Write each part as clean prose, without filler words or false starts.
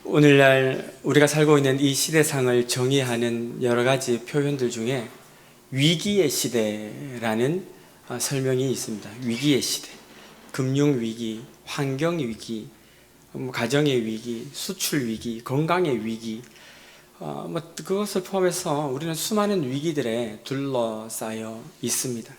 오늘날 우리가 살고 있는 이 시대상을 정의하는 여러 가지 표현들 중에 위기의 시대라는 설명이 있습니다. 위기의 시대. 금융위기, 환경위기, 가정의 위기, 수출 위기, 건강의 위기, 그것을 포함해서 우리는 수많은 위기들에 둘러싸여 있습니다.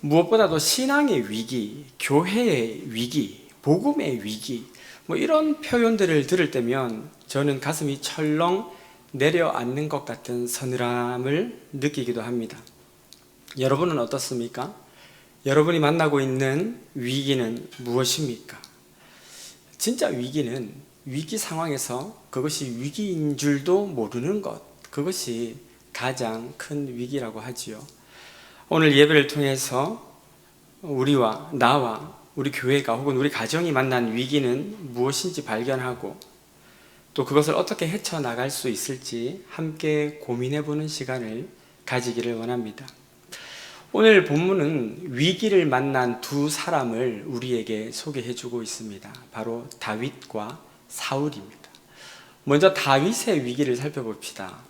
무엇보다도 신앙의 위기, 교회의 위기, 복음의 위기, 이런 표현들을 들을 때면 저는 가슴이 철렁 내려앉는 것 같은 서늘함을 느끼기도 합니다. 여러분은 어떻습니까? 여러분이 만나고 있는 위기는 무엇입니까? 진짜 위기는 위기 상황에서 그것이 위기인 줄도 모르는 것, 그것이 가장 큰 위기라고 하지요. 오늘 예배를 통해서 우리와 나와 우리 교회가 혹은 우리 가정이 만난 위기는 무엇인지 발견하고 또 그것을 어떻게 헤쳐나갈 수 있을지 함께 고민해보는 시간을 가지기를 원합니다. 오늘 본문은 위기를 만난 두 사람을 우리에게 소개해주고 있습니다. 바로 다윗과 사울입니다. 먼저 다윗의 위기를 살펴봅시다.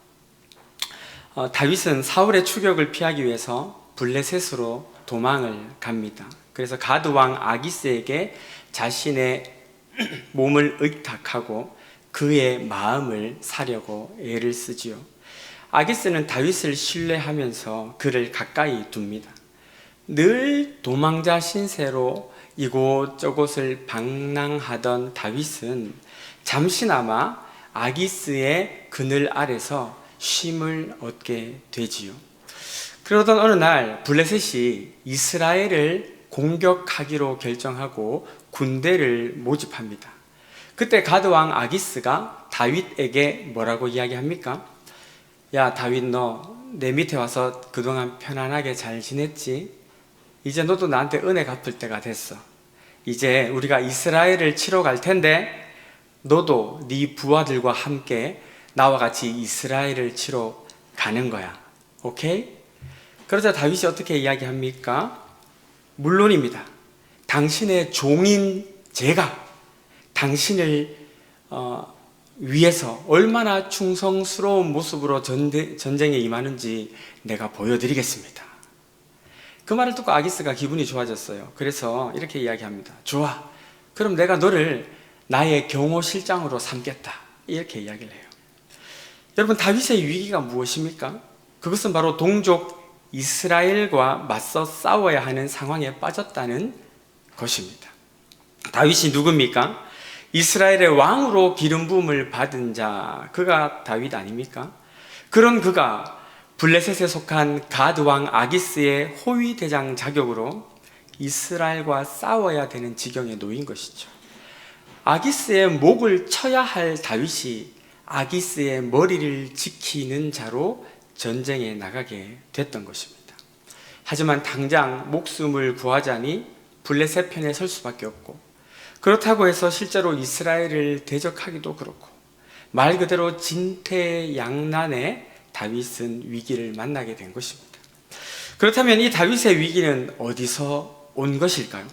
다윗은 사울의 추격을 피하기 위해서 블레셋으로 도망을 갑니다. 그래서 가드 왕 아기스에게 자신의 몸을 의탁하고 그의 마음을 사려고 애를 쓰지요. 아기스는 다윗을 신뢰하면서 그를 가까이 둡니다. 늘 도망자 신세로 이곳저곳을 방랑하던 다윗은 잠시나마 아기스의 그늘 아래서 쉼을 얻게 되지요. 그러던 어느 날 블레셋이 이스라엘을 공격하기로 결정하고 군대를 모집합니다. 그때 가드 왕 아기스가 다윗에게 뭐라고 이야기합니까? 야, 다윗, 너 내 밑에 와서 그동안 편안하게 잘 지냈지? 이제 너도 나한테 은혜 갚을 때가 됐어. 이제 우리가 이스라엘을 치러 갈 텐데 너도 네 부하들과 함께 나와 같이 이스라엘을 치러 가는 거야. 오케이? 그러자 다윗이 어떻게 이야기합니까? 물론입니다. 당신의 종인 제가 당신을 위해서 얼마나 충성스러운 모습으로 전쟁에 임하는지 내가 보여드리겠습니다. 그 말을 듣고 아기스가 기분이 좋아졌어요. 그래서 이렇게 이야기합니다. 좋아. 그럼 내가 너를 나의 경호실장으로 삼겠다. 이렇게 이야기를 해요. 여러분, 다윗의 위기가 무엇입니까? 그것은 바로 동족 이스라엘과 맞서 싸워야 하는 상황에 빠졌다는 것입니다. 다윗이 누굽니까? 이스라엘의 왕으로 기름 부음을 받은 자, 그가 다윗 아닙니까? 그런 그가 블레셋에 속한 가드 왕 아기스의 호위 대장 자격으로 이스라엘과 싸워야 되는 지경에 놓인 것이죠. 아기스의 목을 쳐야 할 다윗이 아기스의 머리를 지키는 자로 전쟁에 나가게 됐던 것입니다. 하지만 당장 목숨을 구하자니 블레셋 편에 설 수밖에 없고, 그렇다고 해서 실제로 이스라엘을 대적하기도 그렇고, 말 그대로 진퇴양난의 다윗은 위기를 만나게 된 것입니다. 그렇다면 이 다윗의 위기는 어디서 온 것일까요?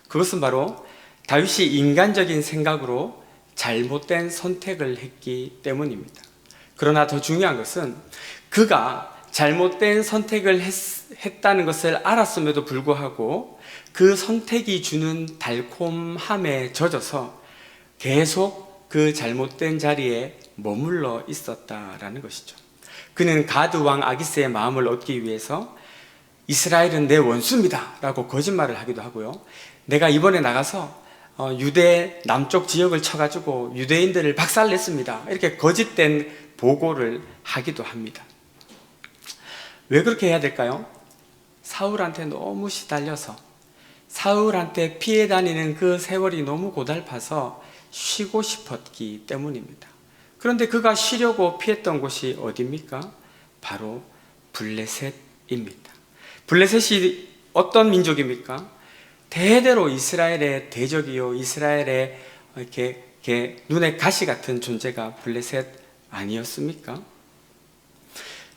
그것은 바로 다윗이 인간적인 생각으로 잘못된 선택을 했기 때문입니다. 그러나 더 중요한 것은 그가 잘못된 선택을 했다는 것을 알았음에도 불구하고 그 선택이 주는 달콤함에 젖어서 계속 그 잘못된 자리에 머물러 있었다라는 것이죠. 그는 가드 왕 아기스의 마음을 얻기 위해서 이스라엘은 내 원수입니다 라고 거짓말을 하기도 하고요. 내가 이번에 나가서 유대 남쪽 지역을 쳐가지고 유대인들을 박살냈습니다, 이렇게 거짓된 보고를 하기도 합니다. 왜 그렇게 해야 될까요? 사울한테 너무 시달려서, 사울한테 피해 다니는 그 세월이 너무 고달파서 쉬고 싶었기 때문입니다. 그런데 그가 쉬려고 피했던 곳이 어디입니까? 바로 블레셋입니다. 블레셋이 어떤 민족입니까? 대대로 이스라엘의 대적이요, 이스라엘의 이렇게 눈에 가시 같은 존재가 블레셋 아니었습니까?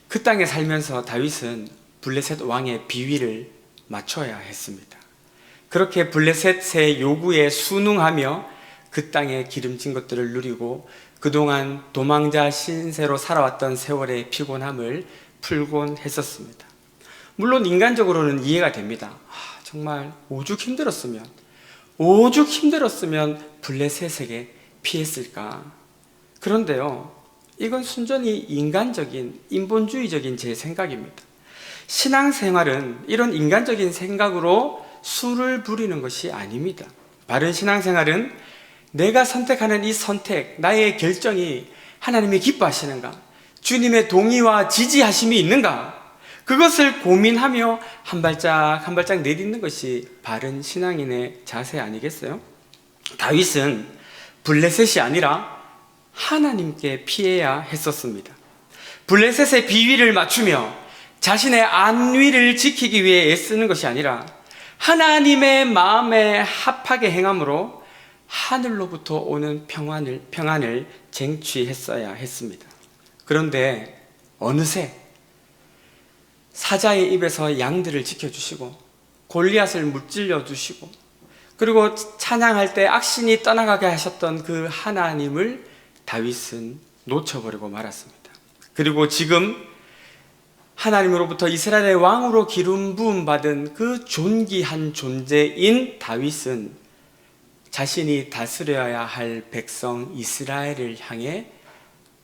그 땅에 살면서 다윗은 블레셋 왕의 비위를 맞춰야 했습니다. 그렇게 블레셋의 요구에 순응하며 그 땅에 기름진 것들을 누리고 그동안 도망자 신세로 살아왔던 세월의 피곤함을 풀곤 했었습니다. 물론 인간적으로는 이해가 됩니다. 정말 오죽 힘들었으면 블레셋에게 피했을까. 그런데요, 이건 순전히 인간적인, 인본주의적인 제 생각입니다. 신앙생활은 이런 인간적인 생각으로 수를 부리는 것이 아닙니다. 바른 신앙생활은 내가 선택하는 이 선택, 나의 결정이 하나님이 기뻐하시는가? 주님의 동의와 지지하심이 있는가? 그것을 고민하며 한 발짝 한 발짝 내딛는 것이 바른 신앙인의 자세 아니겠어요? 다윗은 블레셋이 아니라 하나님께 피해야 했었습니다. 블레셋의 비위를 맞추며 자신의 안위를 지키기 위해 애쓰는 것이 아니라 하나님의 마음에 합하게 행함으로 하늘로부터 오는 평안을 쟁취했어야 했습니다. 그런데 어느새 사자의 입에서 양들을 지켜주시고 골리앗을 무찔러 주시고 그리고 찬양할 때 악신이 떠나가게 하셨던 그 하나님을 다윗은 놓쳐버리고 말았습니다. 그리고 지금 하나님으로부터 이스라엘의 왕으로 기름 부음 받은 그 존귀한 존재인 다윗은 자신이 다스려야 할 백성 이스라엘을 향해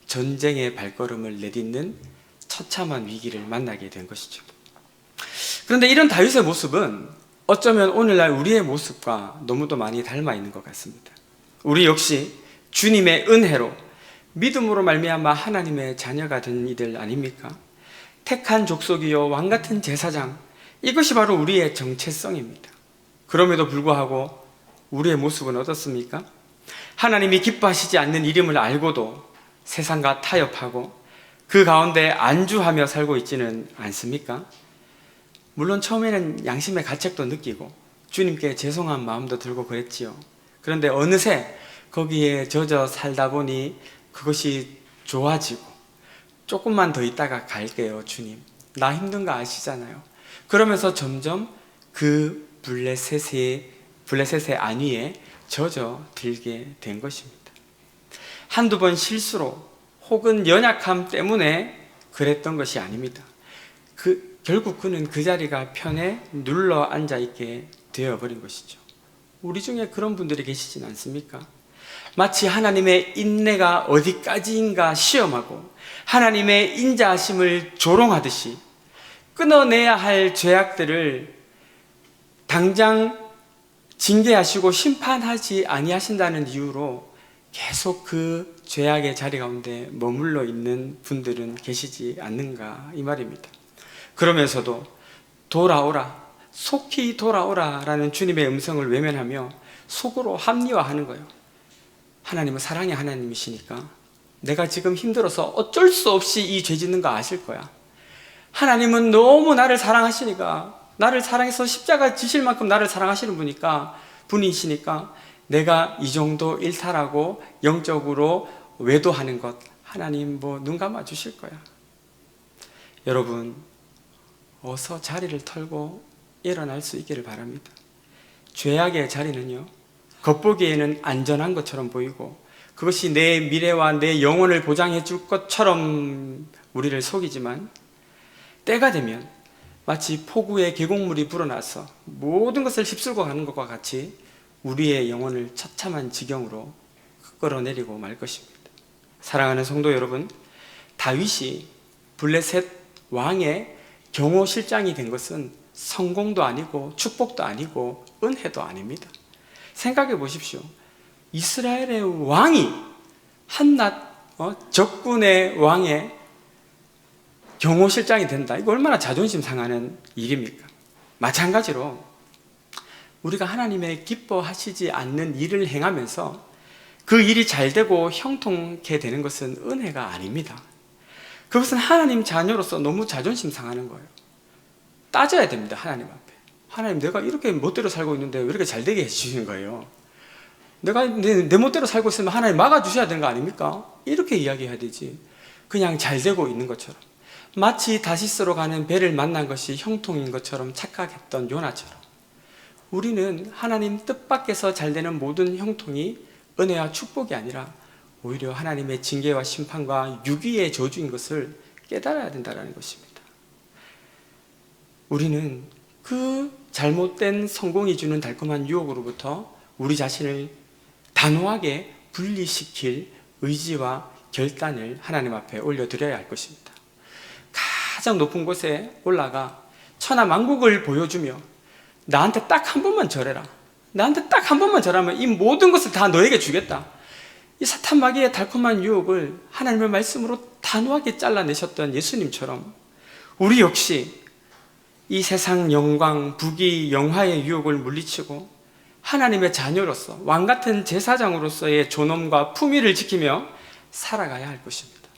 전쟁의 발걸음을 내딛는 처참한 위기를 만나게 된 것이죠. 그런데 이런 다윗의 모습은 어쩌면 오늘날 우리의 모습과 너무도 많이 닮아 있는 것 같습니다. 우리 역시 주님의 은혜로 믿음으로 말미암아 하나님의 자녀가 된 이들 아닙니까? 택한 족속이요 왕같은 제사장, 이것이 바로 우리의 정체성입니다. 그럼에도 불구하고 우리의 모습은 어떻습니까? 하나님이 기뻐하시지 않는 이름을 알고도 세상과 타협하고 그 가운데 안주하며 살고 있지는 않습니까? 물론 처음에는 양심의 가책도 느끼고 주님께 죄송한 마음도 들고 그랬지요. 그런데 어느새 거기에 젖어 살다 보니 그것이 좋아지고 조금만 더 있다가 갈게요, 주님. 나 힘든 거 아시잖아요. 그러면서 점점 그 블레셋의 안위에 젖어들게 된 것입니다. 한두 번 실수로 혹은 연약함 때문에 그랬던 것이 아닙니다. 결국 그는 그 자리가 편에 눌러 앉아있게 되어버린 것이죠. 우리 중에 그런 분들이 계시진 않습니까? 마치 하나님의 인내가 어디까지인가 시험하고 하나님의 인자하심을 조롱하듯이 끊어내야 할 죄악들을 당장 징계하시고 심판하지 아니하신다는 이유로 계속 그 죄악의 자리 가운데 머물러 있는 분들은 계시지 않는가 이 말입니다. 그러면서도 돌아오라, 속히 돌아오라 라는 주님의 음성을 외면하며 속으로 합리화하는 거예요. 하나님은 사랑의 하나님이시니까 내가 지금 힘들어서 어쩔 수 없이 이 죄 짓는 거 아실 거야. 하나님은 너무 나를 사랑하시니까, 나를 사랑해서 십자가 지실 만큼 나를 사랑하시는 분이시니까 내가 이 정도 일탈하고 영적으로 외도하는 것 하나님 눈 감아 주실 거야. 여러분, 어서 자리를 털고 일어날 수 있기를 바랍니다. 죄악의 자리는요, 겉보기에는 안전한 것처럼 보이고 그것이 내 미래와 내 영혼을 보장해 줄 것처럼 우리를 속이지만 때가 되면 마치 폭우에 계곡물이 불어나서 모든 것을 휩쓸고 가는 것과 같이 우리의 영혼을 처참한 지경으로 끌어내리고 말 것입니다. 사랑하는 성도 여러분, 다윗이 블레셋 왕의 경호실장이 된 것은 성공도 아니고 축복도 아니고 은혜도 아닙니다. 생각해 보십시오. 이스라엘의 왕이 한낱 적군의 왕의 경호실장이 된다. 이거 얼마나 자존심 상하는 일입니까? 마찬가지로 우리가 하나님의 기뻐하시지 않는 일을 행하면서 그 일이 잘 되고 형통케 되는 것은 은혜가 아닙니다. 그것은 하나님 자녀로서 너무 자존심 상하는 거예요. 따져야 됩니다. 하나님 앞에. 하나님, 내가 이렇게 멋대로 살고 있는데 왜 이렇게 잘 되게 해주시는 거예요? 내가 내 멋대로 살고 있으면 하나님 막아주셔야 되는 거 아닙니까? 이렇게 이야기해야 되지. 그냥 잘 되고 있는 것처럼, 마치 다시스로 가는 배를 만난 것이 형통인 것처럼 착각했던 요나처럼 우리는 하나님 뜻밖에서 잘 되는 모든 형통이 은혜와 축복이 아니라 오히려 하나님의 징계와 심판과 유기의 저주인 것을 깨달아야 된다는 것입니다. 우리는 그 잘못된 성공이 주는 달콤한 유혹으로부터 우리 자신을 단호하게 분리시킬 의지와 결단을 하나님 앞에 올려드려야 할 것입니다. 가장 높은 곳에 올라가 천하만국을 보여주며 나한테 딱 한 번만 절해라, 나한테 딱 한 번만 절하면 이 모든 것을 다 너에게 주겠다, 이 사탄 마귀의 달콤한 유혹을 하나님의 말씀으로 단호하게 잘라내셨던 예수님처럼 우리 역시 이 세상 영광, 부귀, 영화의 유혹을 물리치고 하나님의 자녀로서 왕같은 제사장으로서의 존엄과 품위를 지키며 살아가야 할 것입니다.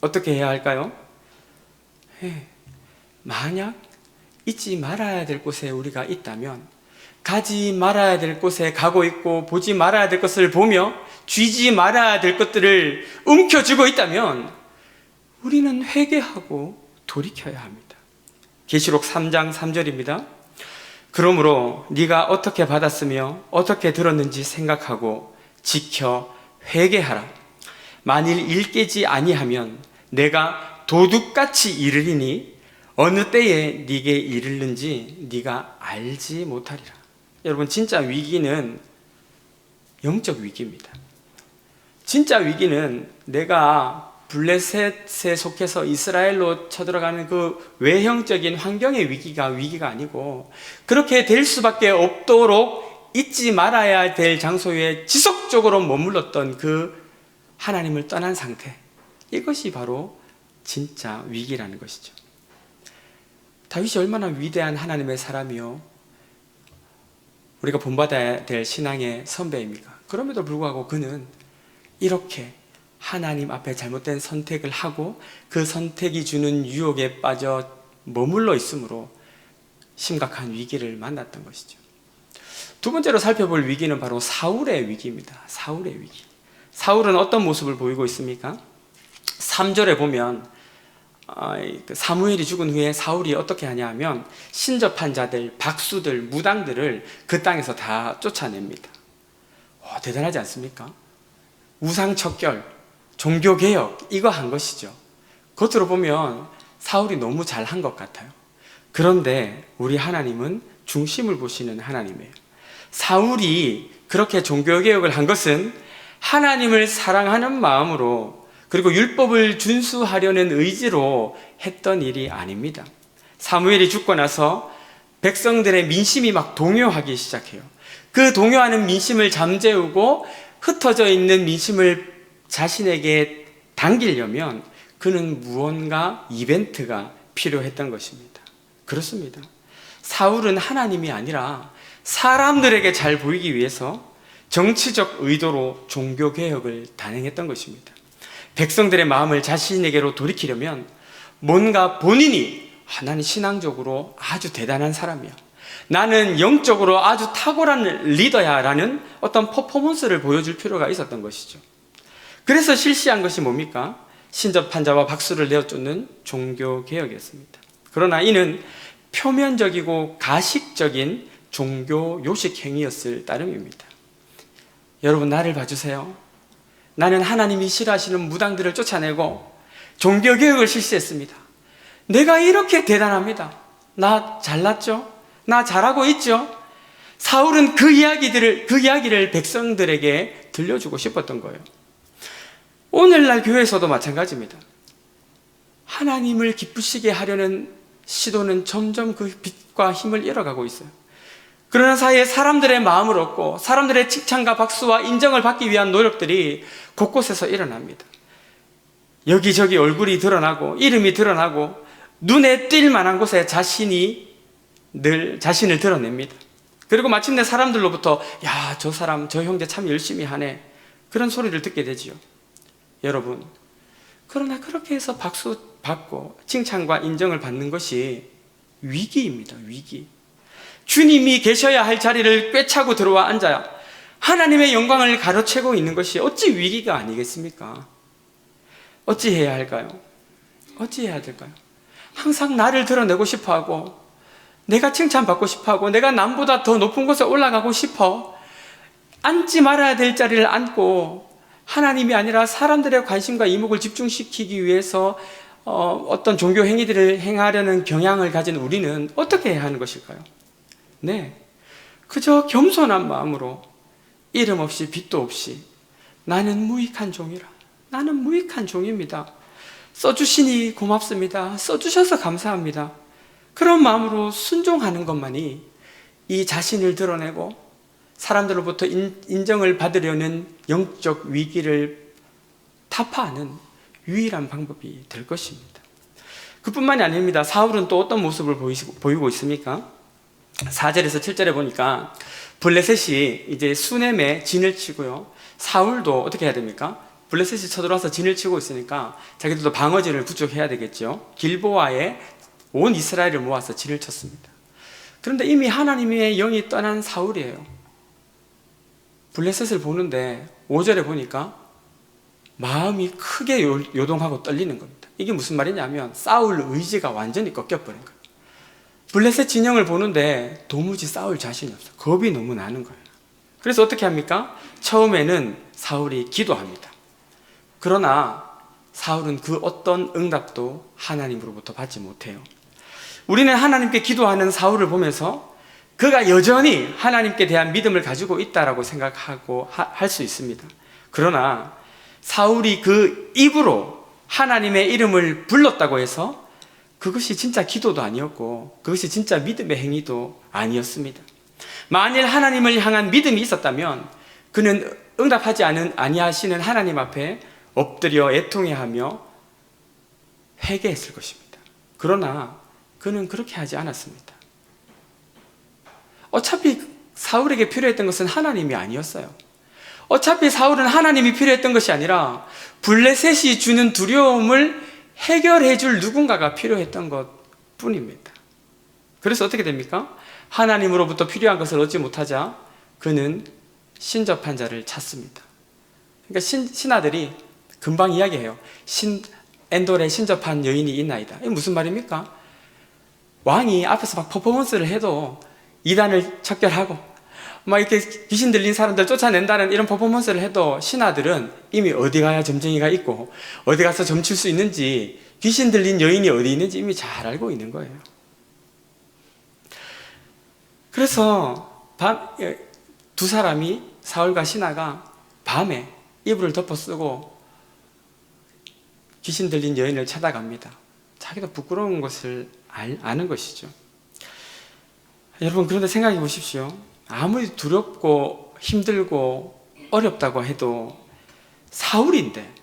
어떻게 해야 할까요? 만약 잊지 말아야 될 곳에 우리가 있다면, 가지 말아야 될 곳에 가고 있고 보지 말아야 될 것을 보며 쥐지 말아야 될 것들을 움켜쥐고 있다면 우리는 회개하고 돌이켜야 합니다. 계시록 3장 3절입니다. 그러므로 네가 어떻게 받았으며 어떻게 들었는지 생각하고 지켜 회개하라. 만일 일깨지 아니하면 내가 도둑같이 이르리니 어느 때에 네게 이르는지 네가 알지 못하리라. 여러분, 진짜 위기는 영적 위기입니다. 진짜 위기는 내가 블레셋에 속해서 이스라엘로 쳐들어가는 그 외형적인 환경의 위기가 아니고, 그렇게 될 수밖에 없도록 잊지 말아야 될 장소에 지속적으로 머물렀던 그 하나님을 떠난 상태, 이것이 바로 진짜 위기라는 것이죠. 다윗이 얼마나 위대한 하나님의 사람이요, 우리가 본받아야 될 신앙의 선배입니까? 그럼에도 불구하고 그는 이렇게 하나님 앞에 잘못된 선택을 하고 그 선택이 주는 유혹에 빠져 머물러 있으므로 심각한 위기를 만났던 것이죠. 두 번째로 살펴볼 위기는 바로 사울의 위기입니다. 사울의 위기. 사울은 어떤 모습을 보이고 있습니까? 3절에 보면 사무엘이 죽은 후에 사울이 어떻게 하냐 하면 신접한 자들, 박수들, 무당들을 그 땅에서 다 쫓아냅니다. 대단하지 않습니까? 우상척결, 종교개혁, 이거 한 것이죠. 겉으로 보면 사울이 너무 잘한 것 같아요. 그런데 우리 하나님은 중심을 보시는 하나님이에요. 사울이 그렇게 종교개혁을 한 것은 하나님을 사랑하는 마음으로, 그리고 율법을 준수하려는 의지로 했던 일이 아닙니다. 사무엘이 죽고 나서 백성들의 민심이 막 동요하기 시작해요. 그 동요하는 민심을 잠재우고 흩어져 있는 민심을 자신에게 당기려면 그는 무언가 이벤트가 필요했던 것입니다. 그렇습니다. 사울은 하나님이 아니라 사람들에게 잘 보이기 위해서 정치적 의도로 종교개혁을 단행했던 것입니다. 백성들의 마음을 자신에게로 돌이키려면 뭔가 본인이 나는 신앙적으로 아주 대단한 사람이야, 나는 영적으로 아주 탁월한 리더야 라는 어떤 퍼포먼스를 보여줄 필요가 있었던 것이죠. 그래서 실시한 것이 뭡니까? 신접한 자와 박수를 내어쫓는 종교개혁이었습니다. 그러나 이는 표면적이고 가식적인 종교 요식 행위였을 따름입니다. 여러분, 나를 봐주세요. 나는 하나님이 싫어하시는 무당들을 쫓아내고 종교개혁을 실시했습니다. 내가 이렇게 대단합니다. 나 잘났죠? 나 잘하고 있죠? 사울은 그 이야기를 백성들에게 들려주고 싶었던 거예요. 오늘날 교회에서도 마찬가지입니다. 하나님을 기쁘시게 하려는 시도는 점점 그 빛과 힘을 잃어가고 있어요. 그러는 사이에 사람들의 마음을 얻고 사람들의 칭찬과 박수와 인정을 받기 위한 노력들이 곳곳에서 일어납니다. 여기저기 얼굴이 드러나고 이름이 드러나고 눈에 띌 만한 곳에 자신을 드러냅니다. 그리고 마침내 사람들로부터 야, 저 사람, 저 형제 참 열심히 하네, 그런 소리를 듣게 되지요. 여러분, 그러나 그렇게 해서 박수 받고 칭찬과 인정을 받는 것이 위기입니다. 위기. 주님이 계셔야 할 자리를 꿰차고 들어와 앉아야 하나님의 영광을 가로채고 있는 것이 어찌 위기가 아니겠습니까? 어찌 해야 할까요? 어찌 해야 될까요? 항상 나를 드러내고 싶어하고 내가 칭찬받고 싶어하고 내가 남보다 더 높은 곳에 올라가고 싶어, 앉지 말아야 될 자리를 앉고 하나님이 아니라 사람들의 관심과 이목을 집중시키기 위해서 어떤 종교 행위들을 행하려는 경향을 가진 우리는 어떻게 해야 하는 것일까요? 네, 그저 겸손한 마음으로 이름 없이 빚도 없이 나는 무익한 종이라, 나는 무익한 종입니다, 써주시니 고맙습니다, 써주셔서 감사합니다, 그런 마음으로 순종하는 것만이 이 자신을 드러내고 사람들로부터 인정을 받으려는 영적 위기를 타파하는 유일한 방법이 될 것입니다. 그뿐만이 아닙니다. 사울은 또 어떤 모습을 보이고 있습니까? 4절에서 7절에 보니까 블레셋이 이제 수넴에 진을 치고요, 사울도 어떻게 해야 됩니까? 블레셋이 쳐들어와서 진을 치고 있으니까 자기들도 방어진을 구축해야 되겠죠. 길보아에 온 이스라엘을 모아서 진을 쳤습니다. 그런데 이미 하나님의 영이 떠난 사울이에요. 블레셋을 보는데 5절에 보니까 마음이 크게 요동하고 떨리는 겁니다. 이게 무슨 말이냐면 싸울 의지가 완전히 꺾여버린 거예요. 블레셋 진영을 보는데 도무지 싸울 자신이 없어요. 겁이 너무 나는 거예요. 그래서 어떻게 합니까? 처음에는 사울이 기도합니다. 그러나 사울은 그 어떤 응답도 하나님으로부터 받지 못해요. 우리는 하나님께 기도하는 사울을 보면서 그가 여전히 하나님께 대한 믿음을 가지고 있다라고 생각하고 할 수 있습니다. 그러나 사울이 그 입으로 하나님의 이름을 불렀다고 해서 그것이 진짜 기도도 아니었고 그것이 진짜 믿음의 행위도 아니었습니다. 만일 하나님을 향한 믿음이 있었다면 그는 응답하지 아니하시는 하나님 앞에 엎드려 애통해하며 회개했을 것입니다. 그러나 그는 그렇게 하지 않았습니다. 어차피 사울에게 필요했던 것은 하나님이 아니었어요. 어차피 사울은 하나님이 필요했던 것이 아니라 블레셋이 주는 두려움을 해결해 줄 누군가가 필요했던 것 뿐입니다. 그래서 어떻게 됩니까? 하나님으로부터 필요한 것을 얻지 못하자 그는 신접한 자를 찾습니다. 그러니까 신하들이 금방 이야기해요. 엔돌에 신접한 여인이 있나이다. 이게 무슨 말입니까? 왕이 앞에서 막 퍼포먼스를 해도 이단을 척결하고 막 이렇게 귀신 들린 사람들 쫓아낸다는 이런 퍼포먼스를 해도 신하들은 이미 어디 가야 점쟁이가 있고 어디 가서 점칠 수 있는지, 귀신 들린 여인이 어디 있는지 이미 잘 알고 있는 거예요. 그래서 두 사람이, 사울과 신하가 밤에 이불을 덮어쓰고 귀신 들린 여인을 찾아갑니다. 자기도 부끄러운 것을 아는 것이죠. 여러분, 그런데 생각해 보십시오. 아무리 두렵고 힘들고 어렵다고 해도 사울인데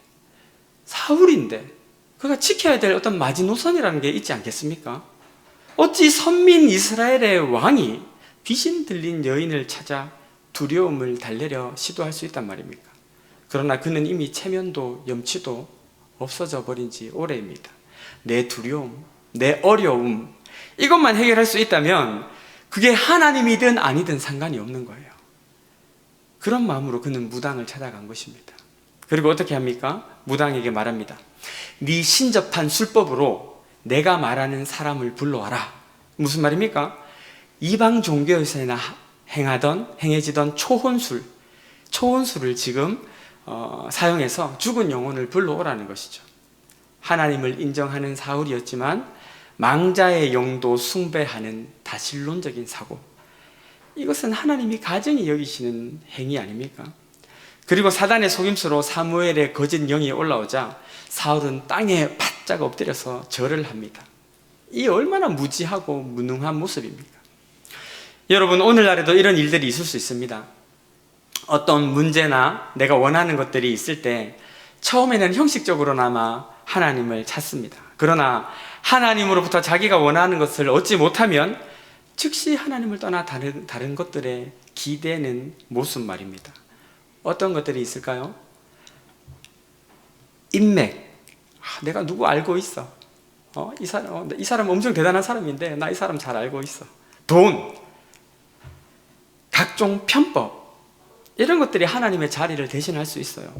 그가 지켜야 될 어떤 마지노선이라는 게 있지 않겠습니까? 어찌 선민 이스라엘의 왕이 귀신 들린 여인을 찾아 두려움을 달래려 시도할 수 있단 말입니까? 그러나 그는 이미 체면도 염치도 없어져 버린 지 오래입니다. 내 두려움, 내 어려움, 이것만 해결할 수 있다면 그게 하나님이든 아니든 상관이 없는 거예요. 그런 마음으로 그는 무당을 찾아간 것입니다. 그리고 어떻게 합니까? 무당에게 말합니다. 네 신접한 술법으로 내가 말하는 사람을 불러와라. 무슨 말입니까? 이방 종교에서나 행해지던 초혼술을 지금 사용해서 죽은 영혼을 불러오라는 것이죠. 하나님을 인정하는 사울이었지만 망자의 영도 숭배하는 다신론적인 사고, 이것은 하나님이 가증히 여기시는 행위 아닙니까? 그리고 사단의 속임수로 사무엘의 거짓 영이 올라오자 사울은 땅에 바짝 엎드려서 절을 합니다. 이 얼마나 무지하고 무능한 모습입니까? 여러분, 오늘날에도 이런 일들이 있을 수 있습니다. 어떤 문제나 내가 원하는 것들이 있을 때 처음에는 형식적으로나마 하나님을 찾습니다. 그러나 하나님으로부터 자기가 원하는 것을 얻지 못하면 즉시 하나님을 떠나 다른 것들에 기대는 모습 말입니다. 어떤 것들이 있을까요? 인맥. 내가 누구 알고 있어. 이 사람 엄청 대단한 사람인데 나 이 사람 잘 알고 있어. 돈, 각종 편법, 이런 것들이 하나님의 자리를 대신할 수 있어요.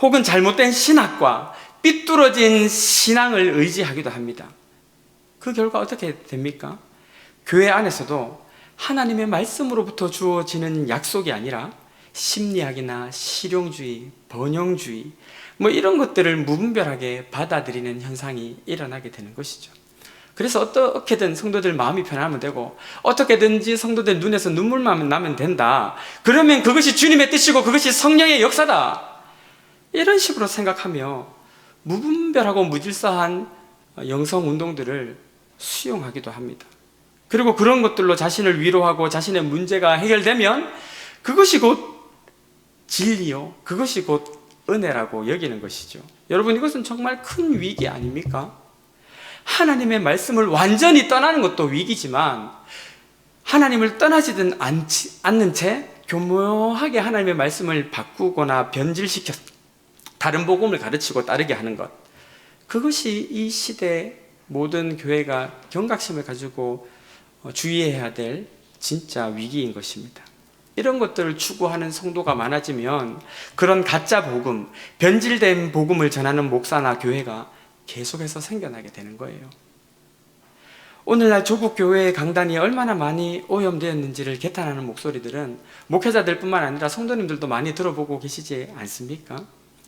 혹은 잘못된 신학과 삐뚤어진 신앙을 의지하기도 합니다. 그 결과 어떻게 됩니까? 교회 안에서도 하나님의 말씀으로부터 주어지는 약속이 아니라 심리학이나 실용주의, 번영주의 뭐 이런 것들을 무분별하게 받아들이는 현상이 일어나게 되는 것이죠. 그래서 어떻게든 성도들 마음이 편하면 되고 어떻게든지 성도들 눈에서 눈물만 나면 된다. 그러면 그것이 주님의 뜻이고 그것이 성령의 역사다. 이런 식으로 생각하며 무분별하고 무질서한 영성운동들을 수용하기도 합니다. 그리고 그런 것들로 자신을 위로하고 자신의 문제가 해결되면 그것이 곧 진리요, 그것이 곧 은혜라고 여기는 것이죠. 여러분, 이것은 정말 큰 위기 아닙니까? 하나님의 말씀을 완전히 떠나는 것도 위기지만 하나님을 떠나지든 않는 채 교묘하게 하나님의 말씀을 바꾸거나 변질시켜 다른 복음을 가르치고 따르게 하는 것, 그것이 이 시대 모든 교회가 경각심을 가지고 주의해야 될 진짜 위기인 것입니다. 이런 것들을 추구하는 성도가 많아지면 그런 가짜 복음, 변질된 복음을 전하는 목사나 교회가 계속해서 생겨나게 되는 거예요. 오늘날 조국 교회의 강단이 얼마나 많이 오염되었는지를 개탄하는 목소리들은 목회자들뿐만 아니라 성도님들도 많이 들어보고 계시지 않습니까?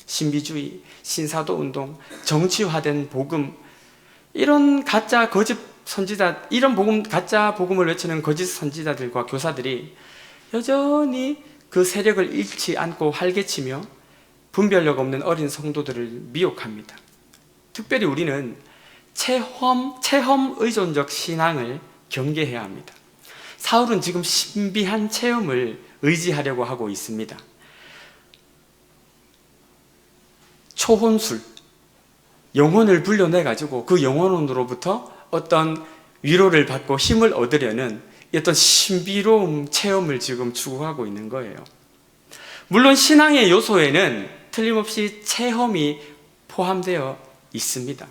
신비주의, 신사도운동, 정치화된 복음, 이런 가짜 거짓 선지자, 이런 복음, 가짜 복음을 외치는 거짓 선지자들과 교사들이 여전히 그 세력을 잃지 않고 활개치며 분별력 없는 어린 성도들을 미혹합니다. 특별히 우리는 체험 의존적 신앙을 경계해야 합니다. 사울은 지금 신비한 체험을 의지하려고 하고 있습니다. 초혼술, 영혼을 불려내가지고 그 영혼으로부터 어떤 위로를 받고 힘을 얻으려는 어떤 신비로운 체험을 지금 추구하고 있는 거예요. 물론 신앙의 요소에는 틀림없이 체험이 포함되어 있습니다.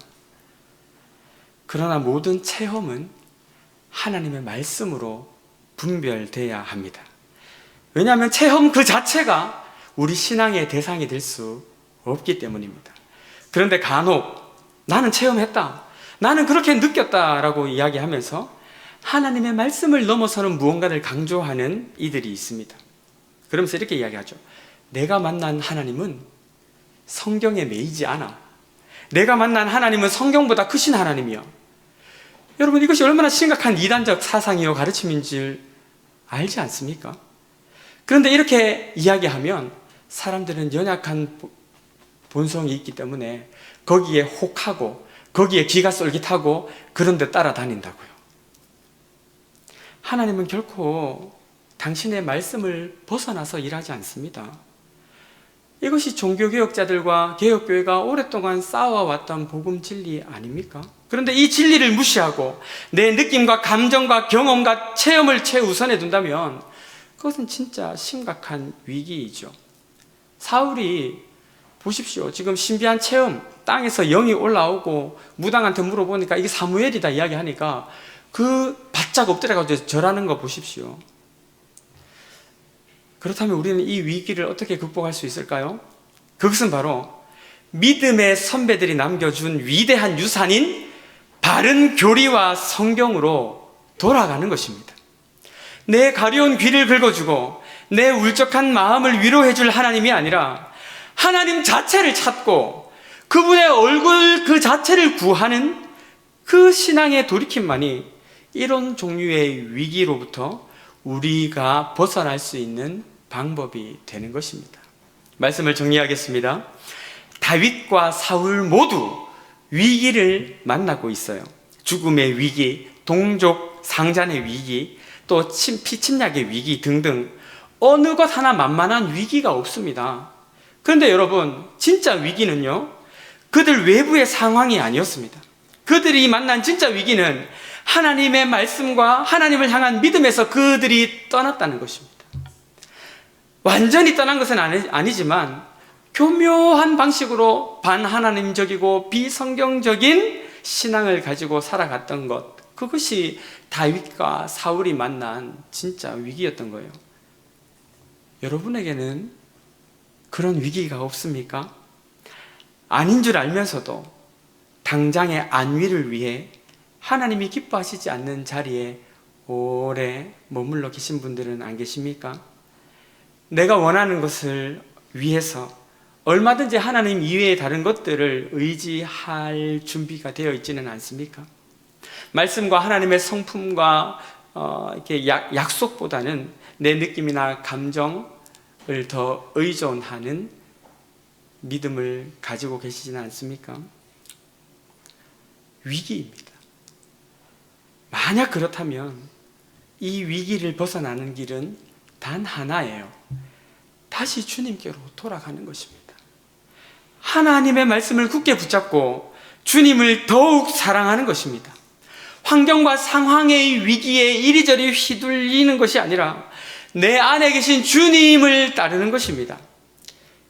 그러나 모든 체험은 하나님의 말씀으로 분별돼야 합니다. 왜냐하면 체험 그 자체가 우리 신앙의 대상이 될 수 없기 때문입니다. 그런데 간혹 나는 체험했다, 나는 그렇게 느꼈다라고 이야기하면서 하나님의 말씀을 넘어서는 무언가를 강조하는 이들이 있습니다. 그러면서 이렇게 이야기하죠. 내가 만난 하나님은 성경에 매이지 않아. 내가 만난 하나님은 성경보다 크신 하나님이야. 여러분, 이것이 얼마나 심각한 이단적 사상이요 가르침인지 알지 않습니까? 그런데 이렇게 이야기하면 사람들은 연약한 본성이 있기 때문에 거기에 혹하고 거기에 귀가 쏠깃하고 그런 데 따라다닌다고요. 하나님은 결코 당신의 말씀을 벗어나서 일하지 않습니다. 이것이 종교개혁자들과 개혁교회가 오랫동안 쌓아왔던 복음 진리 아닙니까? 그런데 이 진리를 무시하고 내 느낌과 감정과 경험과 체험을 최우선에 둔다면 그것은 진짜 심각한 위기이죠. 사울이 보십시오. 지금 신비한 체험, 땅에서 영이 올라오고 무당한테 물어보니까 이게 사무엘이다 이야기하니까 그 바짝 엎드려가지고 절하는 거 보십시오. 그렇다면 우리는 이 위기를 어떻게 극복할 수 있을까요? 그것은 바로 믿음의 선배들이 남겨준 위대한 유산인 바른 교리와 성경으로 돌아가는 것입니다. 내 가려운 귀를 긁어주고 내 울적한 마음을 위로해줄 하나님이 아니라 하나님 자체를 찾고 그분의 얼굴 그 자체를 구하는 그 신앙의 돌이킴만이 이런 종류의 위기로부터 우리가 벗어날 수 있는 방법이 되는 것입니다. 말씀을 정리하겠습니다. 다윗과 사울 모두 위기를 만나고 있어요. 죽음의 위기, 동족 상잔의 위기, 또 피침략의 위기 등등 어느 것 하나 만만한 위기가 없습니다. 그런데 여러분, 진짜 위기는요, 그들 외부의 상황이 아니었습니다. 그들이 만난 진짜 위기는 하나님의 말씀과 하나님을 향한 믿음에서 그들이 떠났다는 것입니다. 완전히 떠난 것은 아니지만 교묘한 방식으로 반하나님적이고 비성경적인 신앙을 가지고 살아갔던 것, 그것이 다윗과 사울이 만난 진짜 위기였던 거예요. 여러분에게는 그런 위기가 없습니까? 아닌 줄 알면서도 당장의 안위를 위해 하나님이 기뻐하시지 않는 자리에 오래 머물러 계신 분들은 안 계십니까? 내가 원하는 것을 위해서 얼마든지 하나님 이외의 다른 것들을 의지할 준비가 되어 있지는 않습니까? 말씀과 하나님의 성품과 이렇게 약속보다는 내 느낌이나 감정을 더 의존하는 믿음을 가지고 계시지는 않습니까? 위기입니다. 만약 그렇다면 이 위기를 벗어나는 길은 단 하나예요. 다시 주님께로 돌아가는 것입니다. 하나님의 말씀을 굳게 붙잡고 주님을 더욱 사랑하는 것입니다. 환경과 상황의 위기에 이리저리 휘둘리는 것이 아니라 내 안에 계신 주님을 따르는 것입니다.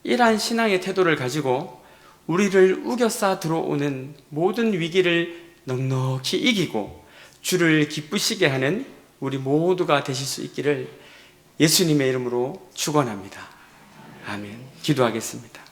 이러한 신앙의 태도를 가지고 우리를 우겨싸 들어오는 모든 위기를 넉넉히 이기고 주를 기쁘시게 하는 우리 모두가 되실 수 있기를 예수님의 이름으로 축원합니다. 아멘. 기도하겠습니다.